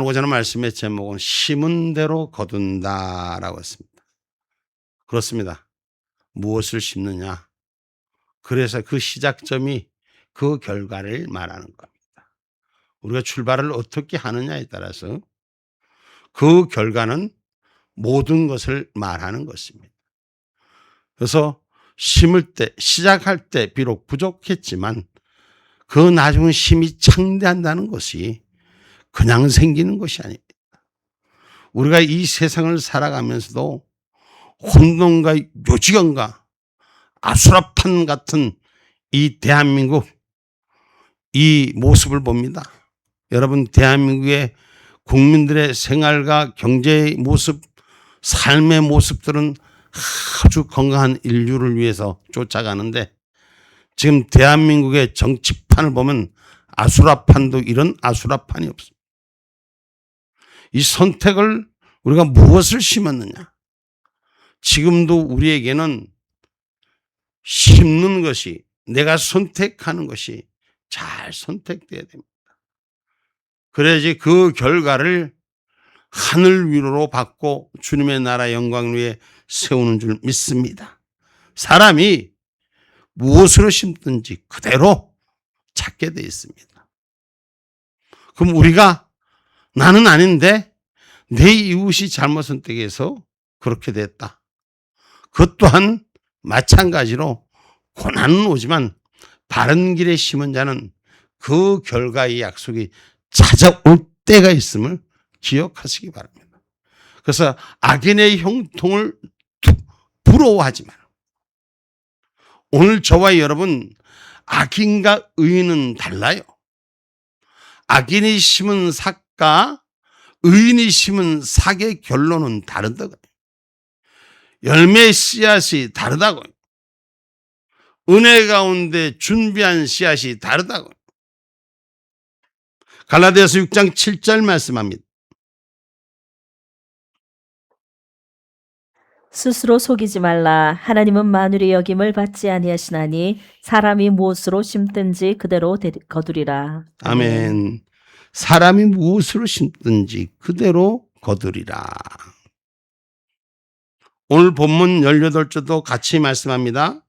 오늘 말씀의 제목은 심은 대로 거둔다라고 했습니다. 그렇습니다. 무엇을 심느냐. 그래서 그 시작점이 그 결과를 말하는 겁니다. 우리가 출발을 어떻게 하느냐에 따라서 그 결과는 모든 것을 말하는 것입니다. 그래서 심을 때, 시작할 때 비록 부족했지만 그 나중에 힘이 창대한다는 것이 그냥 생기는 것이 아닙니다. 우리가 이 세상을 살아가면서도 혼돈과 요지경과 아수라판 같은 이 대한민국, 이 모습을 봅니다. 여러분, 대한민국의 국민들의 생활과 경제의 모습, 삶의 모습들은 아주 건강한 인류를 위해서 쫓아가는데, 지금 대한민국의 정치판을 보면 아수라판도 이런 아수라판이 없습니다. 이 선택을 우리가 무엇을 심었느냐. 지금도 우리에게는 심는 것이, 내가 선택하는 것이 잘 선택돼야 됩니다. 그래야지 그 결과를 하늘 위로로 받고 주님의 나라 영광 위에 세우는 줄 믿습니다. 사람이 무엇으로 심든지 그대로 찾게 되어 있습니다. 그럼 우리가 나는 아닌데 내 이웃이 잘못 선택해서 그렇게 됐다. 그것 또한 마찬가지로 고난은 오지만 바른 길에 심은 자는 그 결과의 약속이 찾아올 때가 있음을 기억하시기 바랍니다. 그래서 악인의 형통을 부러워하지 마라. 오늘 저와 여러분, 악인과 의인은 달라요. 악인이 심은 삭과 의인이 심은 삭의 결론은 다르다고요. 열매의 씨앗이 다르다고요. 은혜 가운데 준비한 씨앗이 다르다고요. 갈라디아서 6장 7절 말씀합니다. 스스로 속이지 말라. 하나님은 만유의 여김을 받지 아니하시나니 사람이 무엇으로 심든지 그대로 거두리라. 아멘. 사람이 무엇으로 심든지 그대로 거두리라. 오늘 본문 18절도 같이 말씀합니다.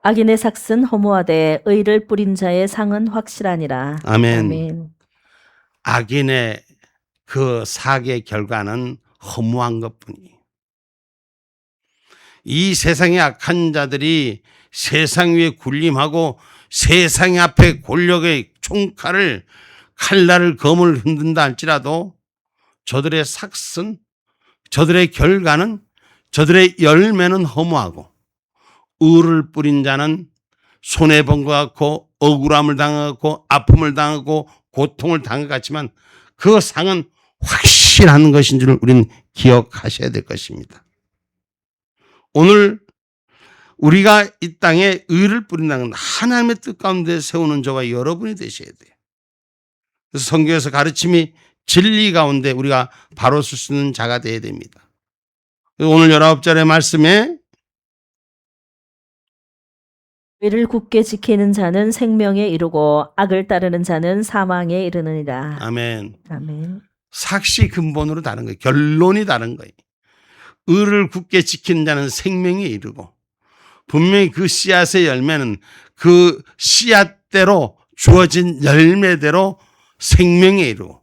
악인의 삭은 허무하되 의를 뿌린 자의 상은 확실하니라. 아멘. 아멘. 악인의 그 사기의 결과는 허무한 것뿐이에요. 이 세상의 악한 자들이 세상 위에 군림하고 세상 앞에 권력의 총칼을 칼날을 검을 흔든다 할지라도 저들의 삭은, 저들의 결과는, 저들의 열매는 허무하고 의를 뿌린 자는 손해본 것 같고 억울함을 당하고 아픔을 당하고 고통을 당한 것 같지만 그 상은 확실한 것인 줄 우리는 기억하셔야 될 것입니다. 오늘 우리가 이 땅에 의를 뿌린다는 건 하나님의 뜻 가운데 세우는 저와 여러분이 되셔야 돼요. 그래서 성경에서 가르침이 진리 가운데 우리가 바로 쓸 수 있는 자가 되어야 됩니다. 오늘 19절의 말씀에 의를 굳게 지키는 자는 생명에 이르고 악을 따르는 자는 사망에 이르느니라. 아멘. 아멘. 삭시 근본으로 다른 거예요. 결론이 다른 거예요. 의를 굳게 지키는 자는 생명에 이르고 분명히 그 씨앗의 열매는 그 씨앗대로 주어진 열매대로 생명에 이르고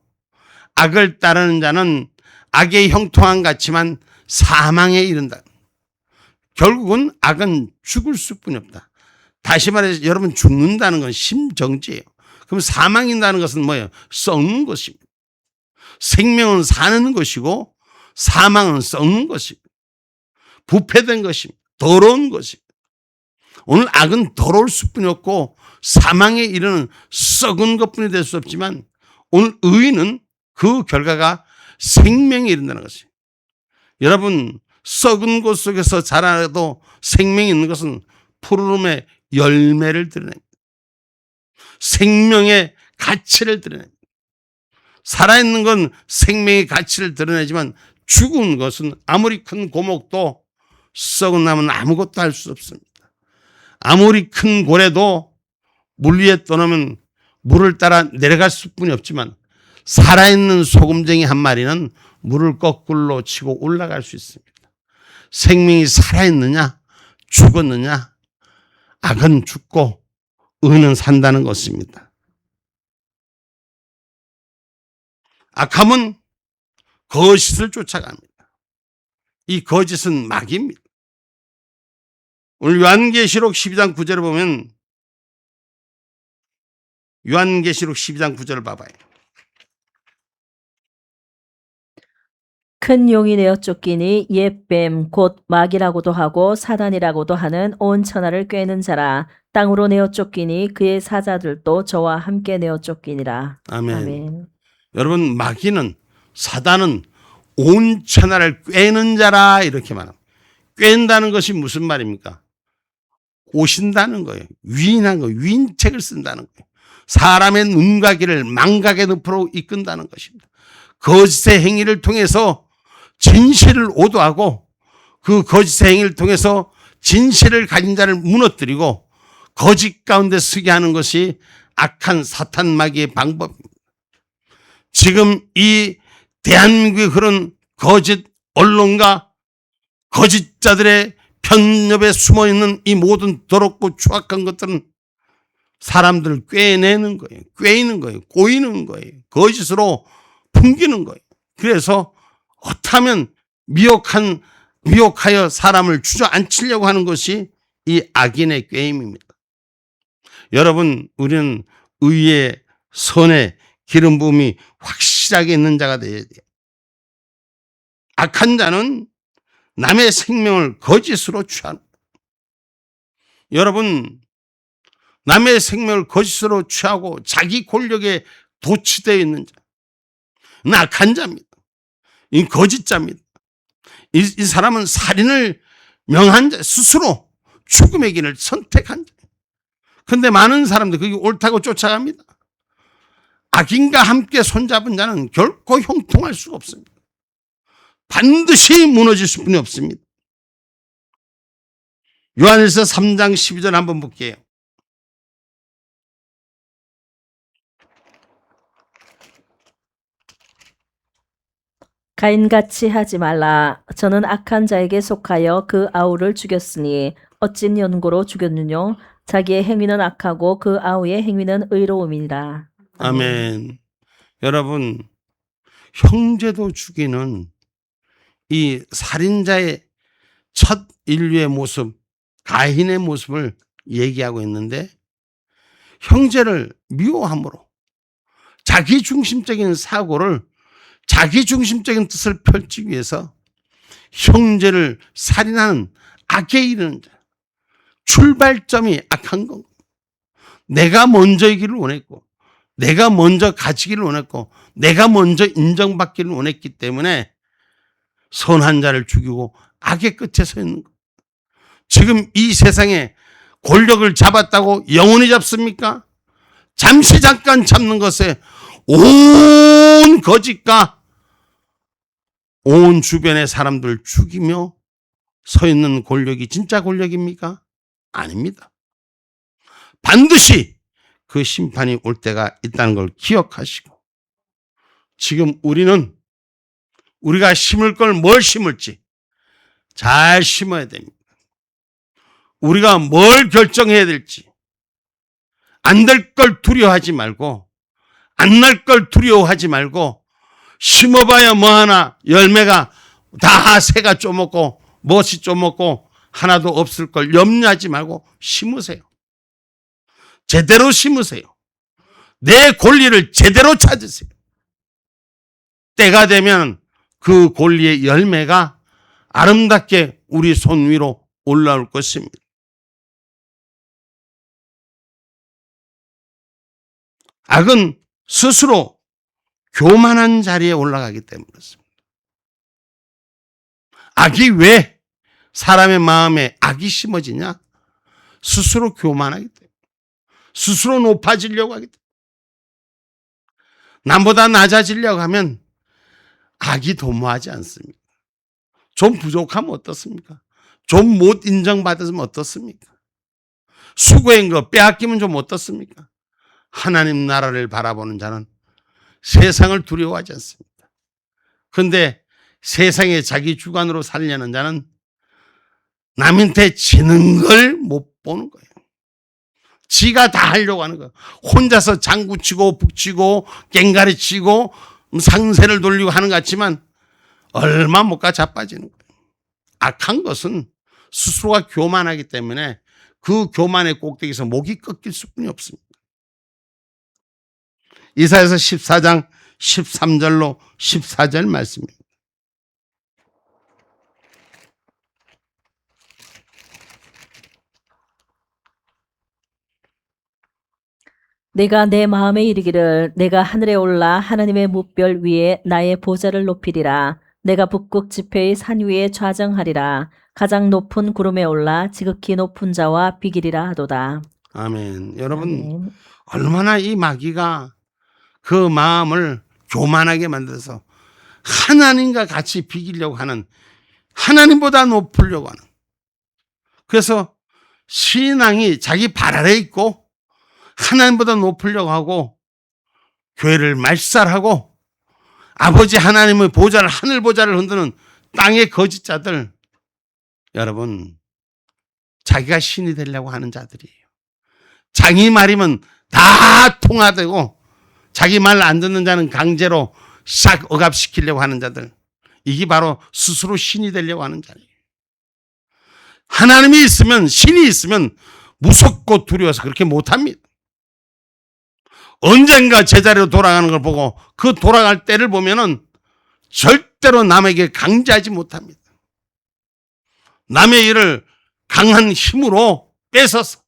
악을 따르는 자는 악의 형통함 같지만 사망에 이른다. 결국은 악은 죽을 수뿐이 없다. 다시 말해서 여러분, 죽는다는 건 심정지예요. 그럼 사망인다는 것은 뭐예요? 썩는 것입니다. 생명은 사는 것이고 사망은 썩는 것입니다. 부패된 것입니다. 더러운 것입니다. 오늘 악은 더러울 수뿐이 없고 사망에 이르는 썩은 것뿐이 될 수 없지만 오늘 의인은 그 결과가 생명에 이른다는 것이에요. 여러분, 썩은 곳 속에서 자라도 생명이 있는 것은 푸르름의 열매를 드러냅니다. 생명의 가치를 드러냅니다. 살아있는 건 생명의 가치를 드러내지만 죽은 것은 아무리 큰 고목도 썩은 나무는 아무것도 할 수 없습니다. 아무리 큰 고래도 물 위에 떠놓으면 물을 따라 내려갈 수뿐이 없지만 살아있는 소금쟁이 한 마리는 물을 거꾸로 치고 올라갈 수 있습니다. 생명이 살아있느냐 죽었느냐, 악은 죽고 의는 산다는 것입니다. 악함은 거짓을 쫓아갑니다. 이 거짓은 마귀입니다. 오늘 요한계시록 12장 9절을 보면, 요한계시록 12장 9절을 봐봐요. 큰 용이 내어 쫓기니 옛뱀 곧 마귀라고도 하고 사단이라고도 하는 온 천하를 꿰는 자라. 땅으로 내어 쫓기니 그의 사자들도 저와 함께 내어 쫓기니라. 아멘. 아멘. 여러분, 마귀는, 사단은 온 천하를 꿰는 자라 이렇게 말합니다. 꿰는다는 것이 무슨 말입니까? 꼬신다는 거예요. 위인한 거예요. 위인책을 쓴다는 거예요. 사람의 눈과 귀를 망각의 늪으로 이끈다는 것입니다. 거짓의 행위를 통해서 진실을 오도하고 그 거짓의 행위를 통해서 진실을 가진 자를 무너뜨리고 거짓 가운데 서게 하는 것이 악한 사탄 마귀의 방법입니다. 지금 이 대한민국의 그런 거짓 언론과 거짓자들의 편협에 숨어있는 이 모든 더럽고 추악한 것들은 사람들을 꿰내는 거예요. 꿰이는 거예요. 꼬이는 거예요. 거짓으로 풍기는 거예요. 그래서 어떻게하면 미혹하여 사람을 주저앉히려고 하는 것이 이 악인의 꾀임입니다. 여러분, 우리는 의의 선의 기름 부음이 확실하게 있는 자가 되어야 돼요. 악한 자는 남의 생명을 거짓으로 취하는 거예요. 여러분, 남의 생명을 거짓으로 취하고 자기 권력에 도취되어 있는 자, 악한 자입니다. 이 거짓자입니다. 이 사람은 살인을 명한 자, 스스로 죽음의 길을 선택한 자. 그런데 많은 사람들 그게 옳다고 쫓아갑니다. 악인과 함께 손잡은 자는 결코 형통할 수가 없습니다. 반드시 무너질 수뿐이 없습니다. 요한일서 3장 12절 한번 볼게요. 가인같이 하지 말라. 저는 악한 자에게 속하여 그 아우를 죽였으니 어찜 연고로 죽였느뇨. 자기의 행위는 악하고 그 아우의 행위는 의로움이니라. 아멘. 여러분, 형제도 죽이는 이 살인자의 첫 인류의 모습, 가인의 모습을 얘기하고 있는데, 형제를 미워함으로 자기 중심적인 사고를, 자기 중심적인 뜻을 펼치기 위해서 형제를 살인하는 악에 이르는 자, 출발점이 악한 겁니다. 내가 먼저이기를 원했고, 내가 먼저 가지기를 원했고, 내가 먼저 인정받기를 원했기 때문에 선한 자를 죽이고 악의 끝에 서 있는 것. 지금 이 세상에 권력을 잡았다고 영원히 잡습니까? 잠시 잠깐 잡는 것에 온 거짓과 온 주변의 사람들을 죽이며 서 있는 권력이 진짜 권력입니까? 아닙니다. 반드시 그 심판이 올 때가 있다는 걸 기억하시고, 지금 우리가 심을 걸 뭘 심을지 잘 심어야 됩니다. 우리가 뭘 결정해야 될지, 안 될 걸 두려워하지 말고, 안 날 걸 두려워하지 말고, 심어봐야 뭐하나 열매가 다 새가 쪼먹고 멋이 쪼먹고 하나도 없을 걸 염려하지 말고 심으세요. 제대로 심으세요. 내 권리를 제대로 찾으세요. 때가 되면 그 권리의 열매가 아름답게 우리 손 위로 올라올 것입니다. 악은 스스로 교만한 자리에 올라가기 때문에 그렇습니다. 악이 왜 사람의 마음에 악이 심어지냐? 스스로 교만하기 때문에, 스스로 높아지려고 하기 때문에, 남보다 낮아지려고 하면 악이 도모하지 않습니다. 좀 부족하면 어떻습니까? 좀 못 인정받으면 어떻습니까? 수고한 거 빼앗기면 좀 어떻습니까? 하나님 나라를 바라보는 자는 세상을 두려워하지 않습니다. 그런데 세상에 자기 주관으로 살려는 자는 남한테 지는 걸 못 보는 거예요. 지가 다 하려고 하는 거예요. 혼자서 장구치고 북치고 꽹가리치고 상세를 돌리고 하는 것 같지만 얼마 못 가 자빠지는 거예요. 악한 것은 스스로가 교만하기 때문에 그 교만의 꼭대기에서 목이 꺾일 수뿐이 없습니다. 이사야서 14장 13절로 14절 말씀입니다. 내가 내 마음에 이르기를 내가 하늘에 올라 하나님의 뭇별 위에 나의 보좌를 높이리라. 내가 북극 지폐의 산 위에 좌정하리라. 가장 높은 구름에 올라 지극히 높은 자와 비기리라 하도다. 아멘. 여러분 아멘. 얼마나 이 마귀가 그 마음을 교만하게 만들어서 하나님과 같이 비기려고 하는, 하나님보다 높으려고 하는, 그래서 신앙이 자기 발 아래 있고 하나님보다 높으려고 하고 교회를 말살하고 아버지 하나님의 보좌를, 하늘 보좌를 흔드는 땅의 거짓자들, 여러분 자기가 신이 되려고 하는 자들이에요. 자기 말이면 다 통화되고 자기 말 안 듣는 자는 강제로 싹 억압시키려고 하는 자들, 이게 바로 스스로 신이 되려고 하는 자예요. 하나님이 있으면, 신이 있으면 무섭고 두려워서 그렇게 못합니다. 언젠가 제자리로 돌아가는 걸 보고 그 돌아갈 때를 보면은 절대로 남에게 강제하지 못합니다. 남의 일을 강한 힘으로 뺏어서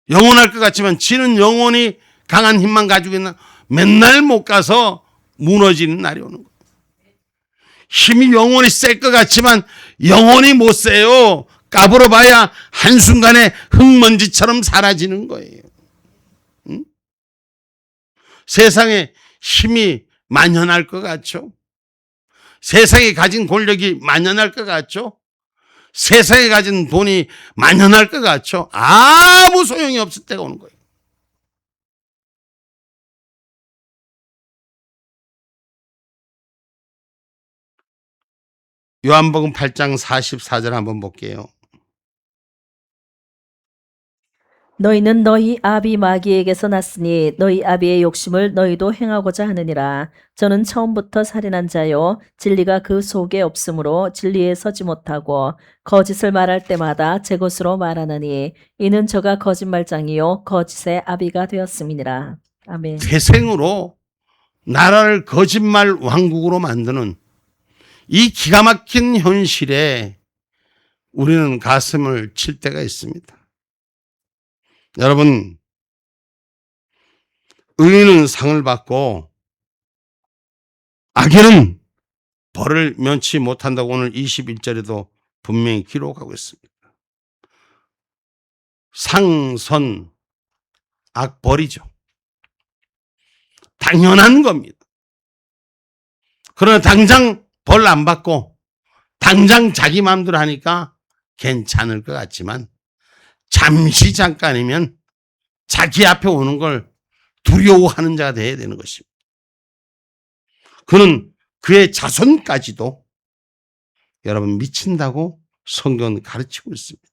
영원할 것 같지만 지는 영원히 강한 힘만 가지고 있는, 맨날 못 가서 무너지는 날이 오는 거예요. 힘이 영원히 셀 것 같지만 영원히 못 세요. 까불어 봐야 한순간에 흙먼지처럼 사라지는 거예요. 응? 세상에 힘이 만연할 것 같죠? 세상에 가진 권력이 만연할 것 같죠? 세상에 가진 돈이 만연할 것 같죠? 아무 소용이 없을 때가 오는 거예요. 요한복음 8장 44절 한번 볼게요. 너희는 너희 아비 마귀에게서 났으니 너희 아비의 욕심을 너희도 행하고자 하느니라. 저는 처음부터 살인한 자요 진리가 그 속에 없으므로 진리에 서지 못하고 거짓을 말할 때마다 제 것으로 말하느니 이는 저가 거짓말장이요 거짓의 아비가 되었음이니라. 아멘. 태생으로 나라를 거짓말 왕국으로 만드는 이 기가 막힌 현실에 우리는 가슴을 칠 때가 있습니다. 여러분, 의인은 상을 받고 악인은 벌을 면치 못한다고 오늘 21절에도 분명히 기록하고 있습니다. 상선 악벌이죠. 당연한 겁니다. 그러나 당장 벌 안 받고 당장 자기 마음대로 하니까 괜찮을 것 같지만 잠시 잠깐이면 자기 앞에 오는 걸 두려워하는 자가 되어야 되는 것입니다. 그는 그의 자손까지도 여러분 미친다고 성경은 가르치고 있습니다.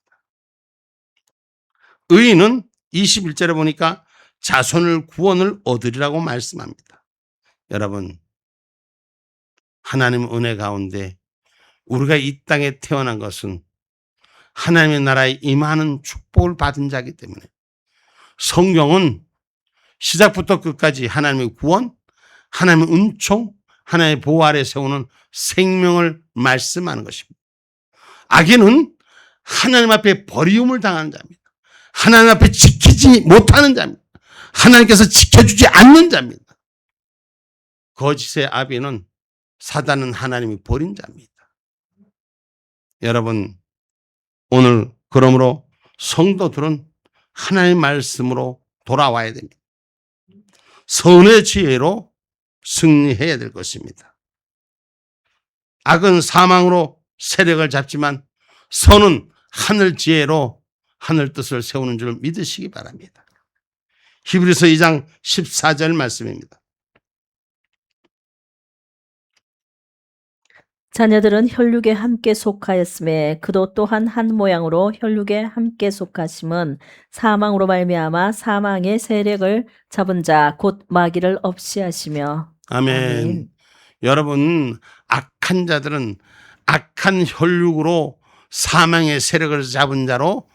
의인은 21절에 보니까 자손을 구원을 얻으리라고 말씀합니다. 여러분, 하나님의 은혜 가운데 우리가 이 땅에 태어난 것은 하나님의 나라에 임하는 축복을 받은 자이기 때문에 성경은 시작부터 끝까지 하나님의 구원, 하나님의 은총, 하나님의 보호 아래 세우는 생명을 말씀하는 것입니다. 악인은 하나님 앞에 버리움을 당하는 자입니다. 하나님 앞에 지키지 못하는 자입니다. 하나님께서 지켜주지 않는 자입니다. 거짓의 아비는 사단은 하나님이 버린 자입니다. 여러분, 오늘 그러므로 성도들은 하나님의 말씀으로 돌아와야 됩니다. 선의 지혜로 승리해야 될 것입니다. 악은 사망으로 세력을 잡지만 선은 하늘 지혜로 하늘 뜻을 세우는 줄 믿으시기 바랍니다. 히브리서 2장 14절 말씀입니다. 자녀들은 혈육에 함께 속하였음에 그도 또한 한 모양으로 혈육에 함께 속하심은 사망으로 말미암아 사망의 세력을 잡은 자 곧 마귀를 없이 하시며. 아멘. 여러분, 악한 자들은 악한 혈육으로 사망의 세력을 잡은 자로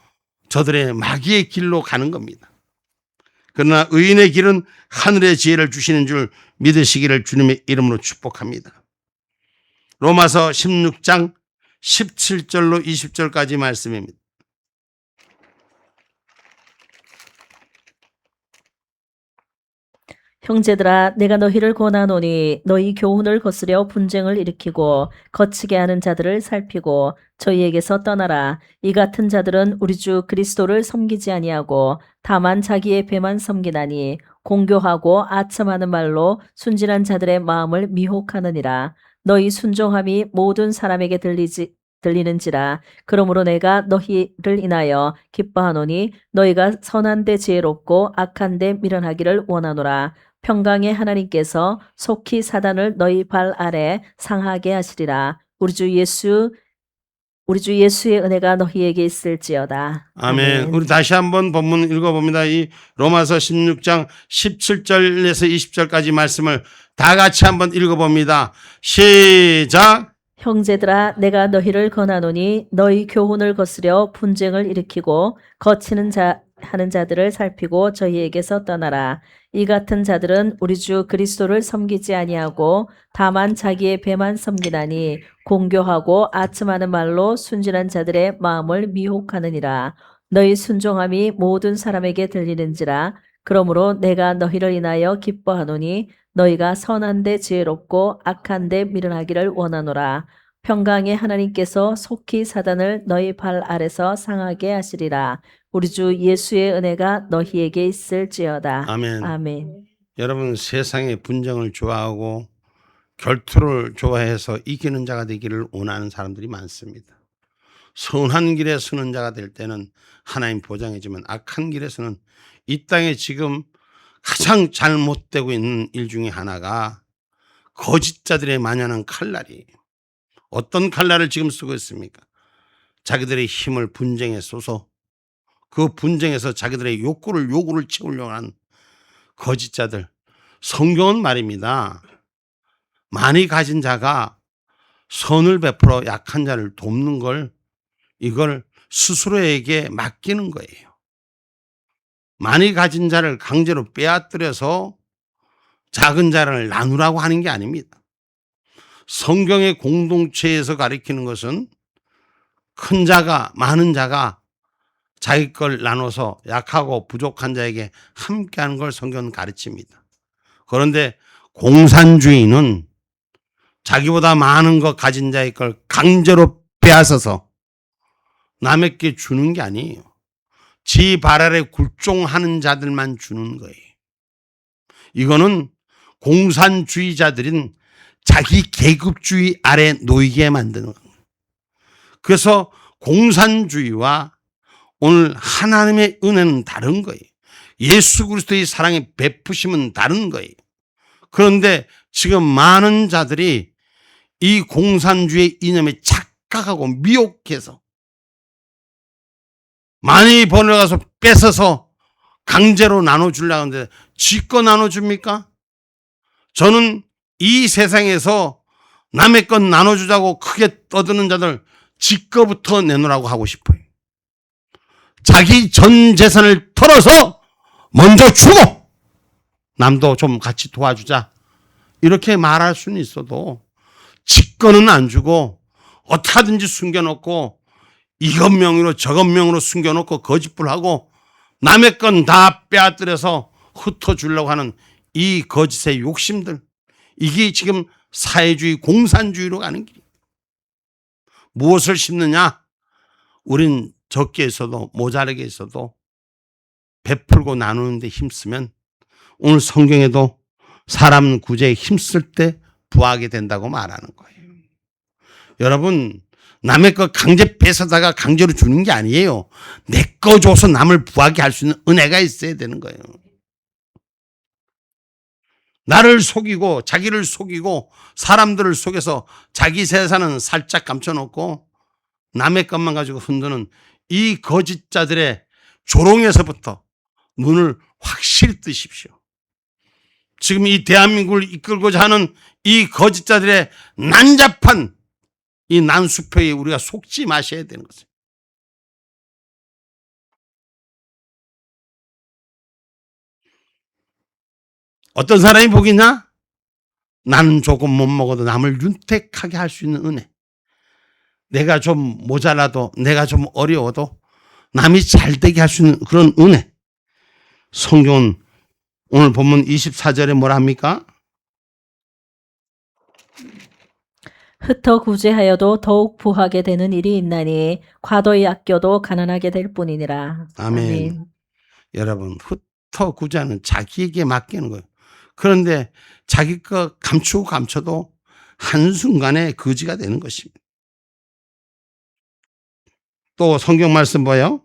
저들의 마귀의 길로 가는 겁니다. 그러나 의인의 길은 하늘의 지혜를 주시는 줄 믿으시기를 주님의 이름으로 축복합니다. 로마서 16장 17절로 20절까지 말씀입니다. 형제들아 내가 너희를 권하노니 너희 교훈을 거스려 분쟁을 일으키고 거치게 하는 자들을 살피고 저희에게서 떠나라. 이 같은 자들은 우리 주 그리스도를 섬기지 아니하고 다만 자기의 배만 섬기나니 공교하고 아첨하는 말로 순진한 자들의 마음을 미혹하느니라. 너희 순종함이 모든 사람에게 들리는지라. 그러므로 내가 너희를 인하여 기뻐하노니 너희가 선한데 지혜롭고 악한데 미련하기를 원하노라. 평강의 하나님께서 속히 사단을 너희 발 아래 상하게 하시리라. 우리 주 예수의 은혜가 너희에게 있을지어다. 아멘. 우리 다시 한번 본문 읽어봅니다. 이 로마서 16장 17절에서 20절까지 말씀을 다 같이 한번 읽어봅니다. 시작. 형제들아 내가 너희를 권하노니 너희 교훈을 거스려 분쟁을 일으키고 거치는 하는 자들을 살피고 저희에게서 떠나라. 이 같은 자들은 우리 주 그리스도를 섬기지 아니하고 다만 자기의 배만 섬기나니 공교하고 아첨하는 말로 순진한 자들의 마음을 미혹하느니라. 너희 순종함이 모든 사람에게 들리는지라. 그러므로 내가 너희를 인하여 기뻐하노니 너희가 선한데 지혜롭고 악한데 미련하기를 원하노라. 평강의 하나님께서 속히 사단을 너희 발 아래서 상하게 하시리라. 우리 주 예수의 은혜가 너희에게 있을지어다. 아멘. 아멘. 여러분, 세상의 분쟁을 좋아하고 결투를 좋아해서 이기는 자가 되기를 원하는 사람들이 많습니다. 선한 길에 서는 자가 될 때는 하나님 보장해주면 악한 길에서는 이 땅에 지금 가장 잘못되고 있는 일 중에 하나가 거짓자들의 만연한 칼날이에요. 어떤 칼날을 지금 쓰고 있습니까? 자기들의 힘을 분쟁에 쏘서 그 분쟁에서 자기들의 욕구를 채우려고 하는 거짓자들. 성경은 말입니다. 많이 가진 자가 선을 베풀어 약한 자를 돕는 걸 이걸 스스로에게 맡기는 거예요. 많이 가진 자를 강제로 빼앗들여서 작은 자를 나누라고 하는 게 아닙니다. 성경의 공동체에서 가리키는 것은 큰 자가, 많은 자가 자기 걸 나눠서 약하고 부족한 자에게 함께하는 걸 성경은 가르칩니다. 그런데 공산주의는 자기보다 많은 것 가진 자의 걸 강제로 빼앗아서 남에게 주는 게 아니에요. 지 발 아래 굴종하는 자들만 주는 거예요. 이거는 공산주의자들인 자기 계급주의 아래 놓이게 만드는 거예요. 그래서 공산주의와 오늘 하나님의 은혜는 다른 거예요. 예수 그리스도의 사랑의 베푸심은 다른 거예요. 그런데 지금 많은 자들이 이 공산주의 이념에 착각하고 미혹해서 많이 벌어가서 뺏어서 강제로 나눠주려고 하는데 지껏 나눠줍니까? 저는 이 세상에서 남의 것 나눠주자고 크게 떠드는 자들 지껏부터 내놓으라고 하고 싶어요. 자기 전 재산을 털어서 먼저 주고 남도 좀 같이 도와주자 이렇게 말할 수는 있어도 지껏은 안 주고 어떻게든지 숨겨놓고 이것 명의로 저것 명의로 숨겨놓고 거짓불하고 남의 건 다 빼앗들여서 흩어주려고 하는 이 거짓의 욕심들, 이게 지금 사회주의 공산주의로 가는 길이에요. 무엇을 심느냐? 우린 적게 있어도 모자르게 있어도 베풀고 나누는 데 힘쓰면 오늘 성경에도 사람 구제에 힘쓸 때 부하게 된다고 말하는 거예요. 여러분, 남의 거 강제 뺏어다가 강제로 주는 게 아니에요. 내 거 줘서 남을 부하게 할 수 있는 은혜가 있어야 되는 거예요. 나를 속이고 자기를 속이고 사람들을 속여서 자기 세상은 살짝 감춰놓고 남의 것만 가지고 흔드는 이 거짓자들의 조롱에서부터 눈을 확실히 뜨십시오. 지금 이 대한민국을 이끌고자 하는 이 거짓자들의 난잡한 이 난수표에 우리가 속지 마셔야 되는 거죠. 어떤 사람이 보겠냐? 나는 조금 못 먹어도 남을 윤택하게 할 수 있는 은혜. 내가 좀 모자라도 내가 좀 어려워도 남이 잘되게 할 수 있는 그런 은혜. 성경은 오늘 본문 24절에 뭐라 합니까? 흩어 구제하여도 더욱 부하게 되는 일이 있나니 과도히 아껴도 가난하게 될 뿐이니라. 아멘. 여러분, 흩어 구제하는 자기에게 맡기는 거예요. 그런데 자기 거 감추고 감춰도 한순간에 거지가 되는 것입니다. 또 성경 말씀 봐요.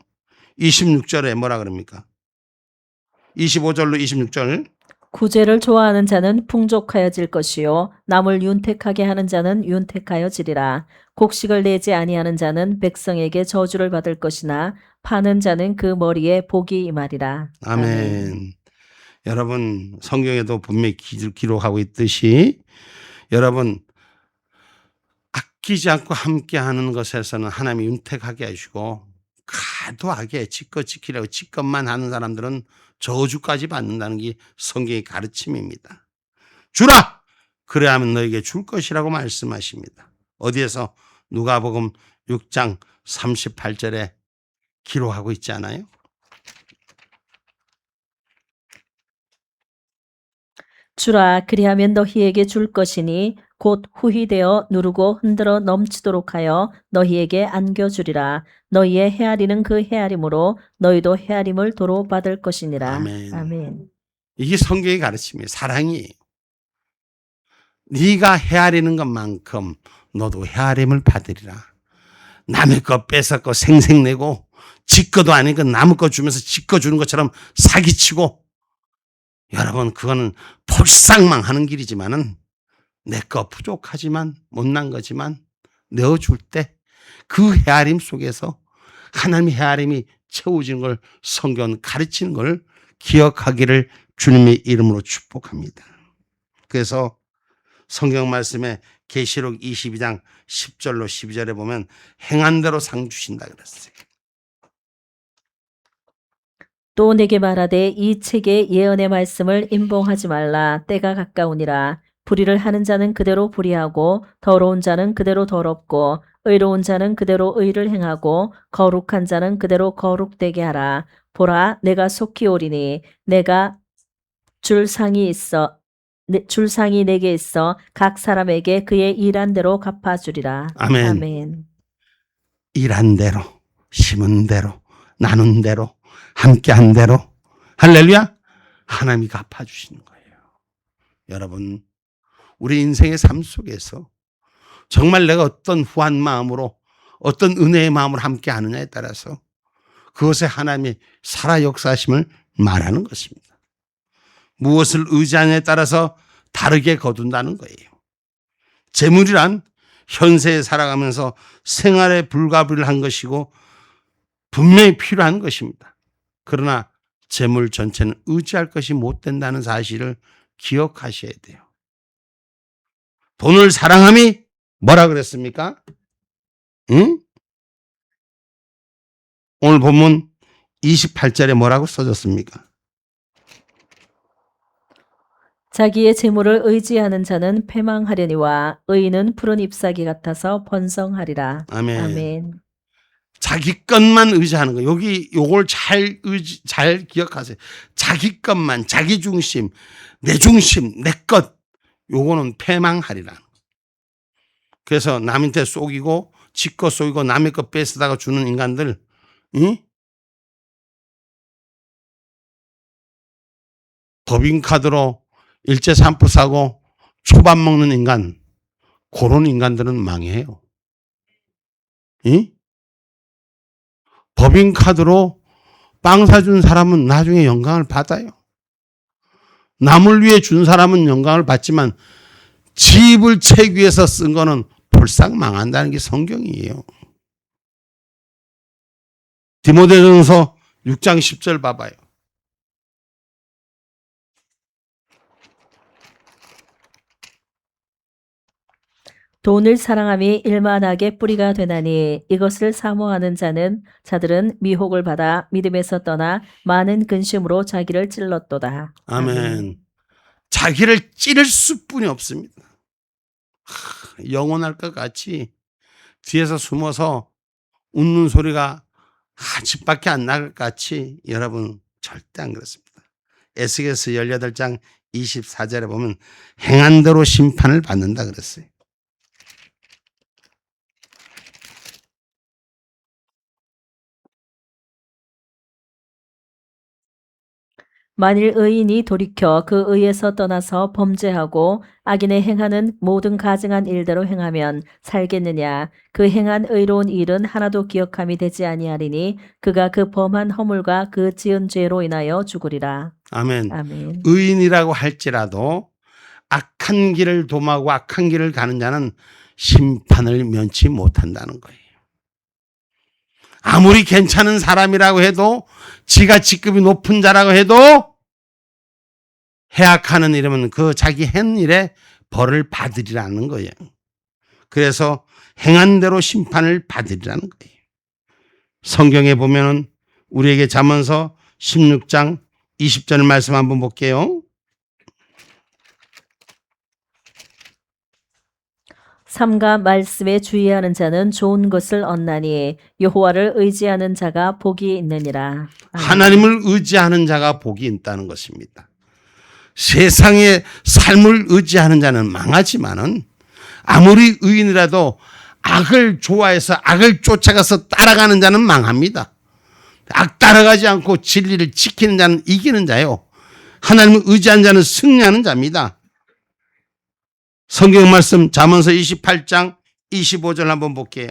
26절에 뭐라 그럽니까? 25절로 26절. 구제를 좋아하는 자는 풍족하여질 것이요 남을 윤택하게 하는 자는 윤택하여지리라. 곡식을 내지 아니하는 자는 백성에게 저주를 받을 것이나 파는 자는 그 머리에 복이 임하리라. 아멘. 여러분, 성경에도 분명히 기록하고 있듯이 여러분, 아끼지 않고 함께하는 것에서는 하나님이 윤택하게 하시고 과도하게 지껏 지키려고 지껏만 하는 사람들은 저주까지 받는다는 게 성경의 가르침입니다. 주라! 그래야만 너에게 줄 것이라고 말씀하십니다. 어디에서? 누가복음 6장 38절에 기록하고 있지 않아요? 주라 그리하면 너희에게 줄 것이니 곧 후히 되어 누르고 흔들어 넘치도록 하여 너희에게 안겨주리라. 너희의 헤아리는 그 헤아림으로 너희도 헤아림을 도로 받을 것이니라. 아멘. 아멘. 이게 성경의 가르침이에요. 사랑이에요. 네가 헤아리는 것만큼 너도 헤아림을 받으리라. 남의 것 뺏었고 생색내고 지 것도 아닌 거 남의 거 주면서 지 거 주는 것처럼 사기치고, 여러분 그거는 볼상망하는 길이지만은 내 거 부족하지만 못난 거지만 내어줄 때 그 헤아림 속에서 하나님의 헤아림이 채워지는 걸 성경은 가르치는 걸 기억하기를 주님의 이름으로 축복합니다. 그래서 성경 말씀에 계시록 22장 10절로 12절에 보면 행한 대로 상 주신다 그랬어요. 또 내게 말하되 이 책의 예언의 말씀을 임봉하지 말라. 때가 가까우니라. 불의를 하는 자는 그대로 불의하고 더러운 자는 그대로 더럽고 의로운 자는 그대로 의를 행하고 거룩한 자는 그대로 거룩되게 하라. 보라 내가 속히 오리니 내가 줄 상이 내게 있어 각 사람에게 그의 일한 대로 갚아주리라. 아멘. 아멘. 일한 대로, 심은 대로, 나눈 대로, 함께한 대로, 할렐루야, 하나님이 갚아주시는 거예요. 여러분, 우리 인생의 삶 속에서 정말 내가 어떤 후한 마음으로, 어떤 은혜의 마음으로 함께하느냐에 따라서 그것에 하나님이 살아 역사하심을 말하는 것입니다. 무엇을 의지하느냐에 따라서 다르게 거둔다는 거예요. 재물이란 현세에 살아가면서 생활에 불가불한 것이고 분명히 필요한 것입니다. 그러나 재물 전체는 의지할 것이 못 된다는 사실을 기억하셔야 돼요. 돈을 사랑함이 뭐라 그랬습니까? 응? 오늘 본문 28절에 뭐라고 써졌습니까? 자기의 재물을 의지하는 자는 패망하려니와 의인은 푸른 잎사귀 같아서 번성하리라. 아멘. 아멘. 자기 것만 의지하는 거. 요걸 잘 기억하세요. 자기 것만, 자기 중심, 내 중심, 내 것. 요거는 패망하리라. 그래서 남한테 속이고, 지 것 속이고, 남의 것 뺏어다가 주는 인간들, 응? 법인카드로 일제 산포 사고 초밥 먹는 인간, 그런 인간들은 망해요. 이? 법인카드로 빵 사준 사람은 나중에 영광을 받아요. 남을 위해 준 사람은 영광을 받지만 집을 채기 위해서 쓴 거는 불상 망한다는 게 성경이에요. 디모데전서 6장 10절 봐봐요. 돈을 사랑함이 일만하게 뿌리가 되나니 이것을 사모하는 자들은 미혹을 받아 믿음에서 떠나 많은 근심으로 자기를 찔렀도다. 아멘. 자기를 찌를 수뿐이 없습니다. 영원할 것 같이 뒤에서 숨어서 웃는 소리가 집밖에 안 나갈 것 같이 여러분 절대 안 그렇습니다. 에스겔서 18장 24절에 보면 행한 대로 심판을 받는다 그랬어요. 만일 의인이 돌이켜 그 의에서 떠나서 범죄하고 악인의 행하는 모든 가증한 일대로 행하면 살겠느냐. 그 행한 의로운 일은 하나도 기억함이 되지 아니하리니 그가 그 범한 허물과 그 지은 죄로 인하여 죽으리라. 아멘. 아멘. 의인이라고 할지라도 악한 길을 dom하고 악한 길을 가는 자는 심판을 면치 못한다는 거예요. 아무리 괜찮은 사람이라고 해도 지가 직급이 높은 자라고 해도 해악하는 일이면 그 자기 한 일에 벌을 받으리라는 거예요. 그래서 행한 대로 심판을 받으리라는 거예요. 성경에 보면은 우리에게 잠언서 16장 20절 말씀 한번 볼게요. 삼가 말씀에 주의하는 자는 좋은 것을 얻나니 여호와를 의지하는 자가 복이 있느니라. 아멘. 하나님을 의지하는 자가 복이 있다는 것입니다. 세상의 삶을 의지하는 자는 망하지만은 아무리 의인이라도 악을 좋아해서 악을 쫓아가서 따라가는 자는 망합니다. 악 따라가지 않고 진리를 지키는 자는 이기는 자요. 하나님을 의지하는 자는 승리하는 자입니다. 성경 말씀 잠언서 28장 25절 한번 볼게요.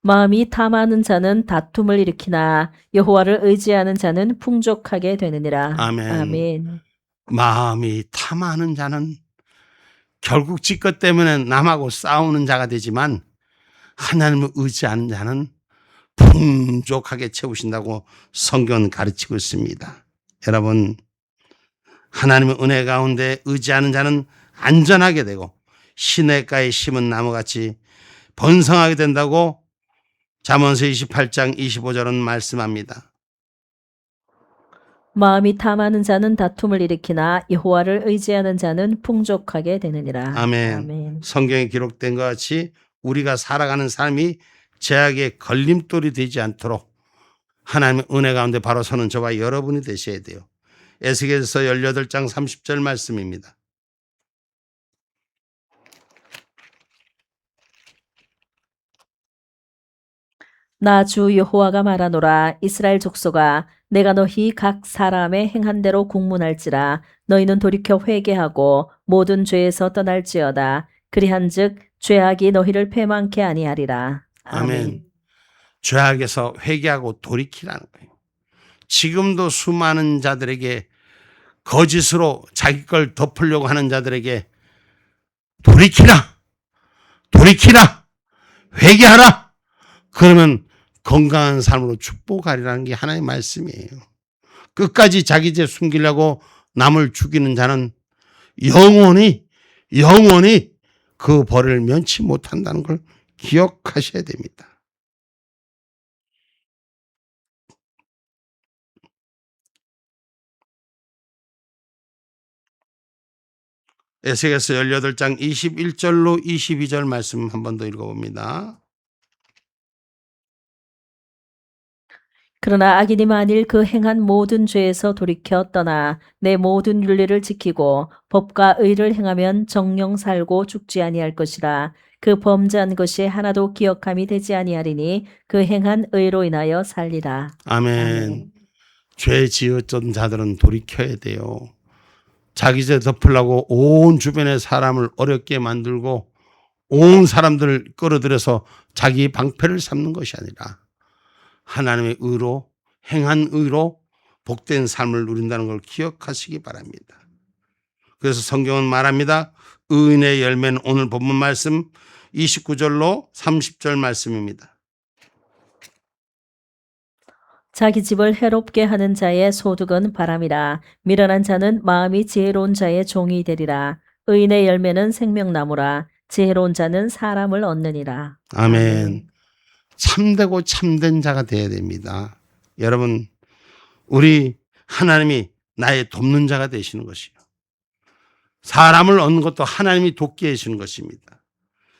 마음이 탐하는 자는 다툼을 일으키나 여호와를 의지하는 자는 풍족하게 되느니라. 아멘. 아멘. 마음이 탐하는 자는 결국 지 것 때문에 남하고 싸우는 자가 되지만 하나님을 의지하는 자는 풍족하게 채우신다고 성경은 가르치고 있습니다. 여러분, 하나님의 은혜 가운데 의지하는 자는 안전하게 되고 시냇가에 심은 나무같이 번성하게 된다고 잠언서 28장 25절은 말씀합니다. 마음이 탐하는 자는 다툼을 일으키나 여호와를 의지하는 자는 풍족하게 되느니라. 아멘. 아멘. 성경에 기록된 것 같이 우리가 살아가는 삶이 죄악의 걸림돌이 되지 않도록 하나님의 은혜 가운데 바로 서는 저와 여러분이 되셔야 돼요. 에스겔서 18장 30절 말씀입니다. 나 주 여호와가 말하노라. 이스라엘 족속아, 내가 너희 각 사람의 행한 대로 국문할지라. 너희는 돌이켜 회개하고 모든 죄에서 떠날지어다. 그리한즉 죄악이 너희를 패망케 아니하리라. 아멘. 죄악에서 회개하고 돌이키라는 거예요. 지금도 수많은 자들에게 거짓으로 자기 걸 덮으려고 하는 자들에게 돌이키라, 돌이키라, 회개하라. 그러면 건강한 삶으로 축복하리라는 게 하나님의 말씀이에요. 끝까지 자기 죄 숨기려고 남을 죽이는 자는 영원히 그 벌을 면치 못한다는 걸 기억하셔야 됩니다. 에스겔서 18장 21절로 22절 말씀 한 번 더 읽어봅니다. 그러나 악인이 만일 그 행한 모든 죄에서 돌이켜 떠나 내 모든 윤리를 지키고 법과 의를 행하면 정령 살고 죽지 아니할 것이라. 그 범죄한 것이 하나도 기억함이 되지 아니하리니 그 행한 의로 인하여 살리라. 아멘. 죄 지었던 자들은 돌이켜야 돼요. 자기 죄 덮으려고 온 주변의 사람을 어렵게 만들고 온 사람들을 끌어들여서 자기 방패를 삼는 것이 아니라 하나님의 의로, 행한 의로 복된 삶을 누린다는 걸 기억하시기 바랍니다. 그래서 성경은 말합니다. 의인의 열매는 오늘 본문 말씀 29절로 30절 말씀입니다. 자기 집을 해롭게 하는 자의 소득은 바람이라. 미련한 자는 마음이 지혜로운 자의 종이 되리라. 의인의 열매는 생명나무라. 지혜로운 자는 사람을 얻느니라. 아멘. 참되고 참된 자가 되어야 됩니다. 여러분, 우리 하나님이 나의 돕는 자가 되시는 것이요. 사람을 얻는 것도 하나님이 돕게 해주는 것입니다.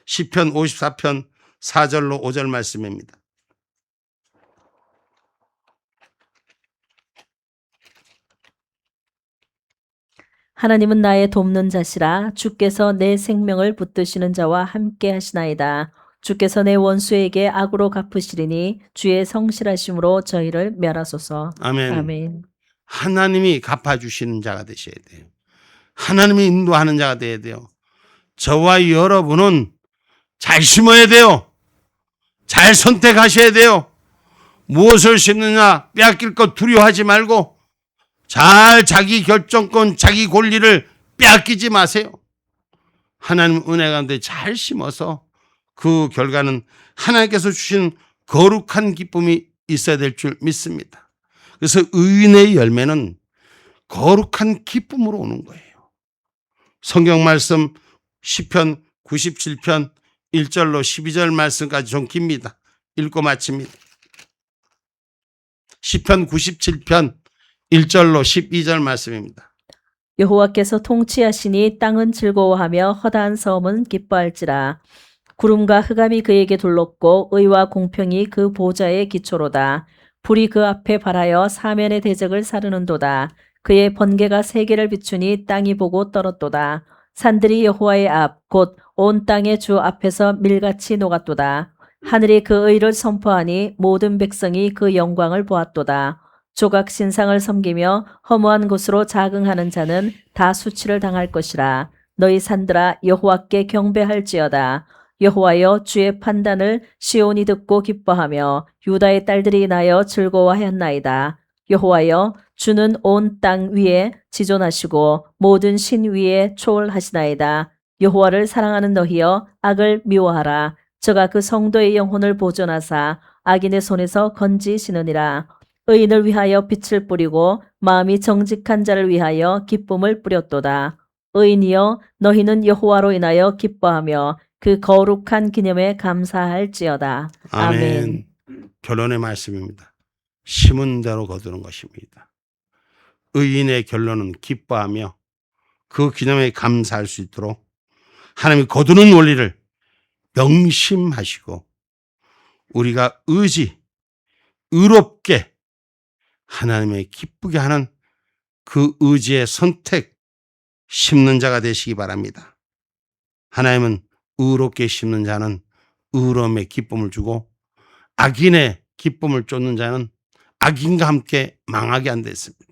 시편 54편 4절로 5절 말씀입니다. 하나님은 나의 돕는 자시라. 주께서 내 생명을 붙드시는 자와 함께 하시나이다. 주께서 내 원수에게 악으로 갚으시리니 주의 성실하심으로 저희를 멸하소서. 아멘. 아멘. 하나님이 갚아주시는 자가 되셔야 돼요. 하나님이 인도하는 자가 되어야 돼요. 저와 여러분은 잘 심어야 돼요. 잘 선택하셔야 돼요. 무엇을 심느냐 빼앗길 것 두려워하지 말고 잘 자기 결정권, 자기 권리를 빼앗기지 마세요. 하나님 은혜 가운데 잘 심어서 그 결과는 하나님께서 주신 거룩한 기쁨이 있어야 될 줄 믿습니다. 그래서 의인의 열매는 거룩한 기쁨으로 오는 거예요. 성경 말씀 시편 97편 1절로 12절 말씀까지 좀 깁니다. 읽고 마칩니다. 시편 97편 1절로 12절 말씀입니다. 여호와께서 통치하시니 땅은 즐거워하며 허다한 섬은 기뻐할지라. 구름과 흑암이 그에게 둘렀고 의와 공평이 그 보좌의 기초로다. 불이 그 앞에 발하여 사면의 대적을 사르는도다. 그의 번개가 세계를 비추니 땅이 보고 떨었도다. 산들이 여호와의 앞 곧 온 땅의 주 앞에서 밀같이 녹았도다. 하늘이 그 의를 선포하니 모든 백성이 그 영광을 보았도다. 조각 신상을 섬기며 허무한 곳으로 자긍하는 자는 다 수치를 당할 것이라. 너희 산들아 여호와께 경배할지어다. 여호와여 주의 판단을 시온이 듣고 기뻐하며 유다의 딸들이 인하여 즐거워하였나이다. 여호와여 주는 온 땅 위에 지존하시고 모든 신 위에 초월하시나이다. 여호와를 사랑하는 너희여 악을 미워하라. 저가 그 성도의 영혼을 보존하사 악인의 손에서 건지시느니라. 의인을 위하여 빛을 뿌리고 마음이 정직한 자를 위하여 기쁨을 뿌렸도다. 의인이여 너희는 여호와로 인하여 기뻐하며 그 거룩한 기념에 감사할지어다. 아멘. 결론의 말씀입니다. 심은 대로 거두는 것입니다. 의인의 결론은 기뻐하며 그 기념에 감사할 수 있도록 하나님이 거두는 원리를 명심하시고 우리가 의롭게 하나님의 기쁘게 하는 그 의지의 선택 심는 자가 되시기 바랍니다. 하나님은 의롭게 심는 자는 의로움의 기쁨을 주고 악인의 기쁨을 쫓는 자는 악인과 함께 망하게 한다 했습니다.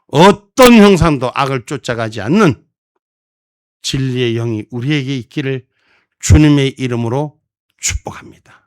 어떤 형상도 악을 쫓아가지 않는 진리의 영이 우리에게 있기를 주님의 이름으로 축복합니다.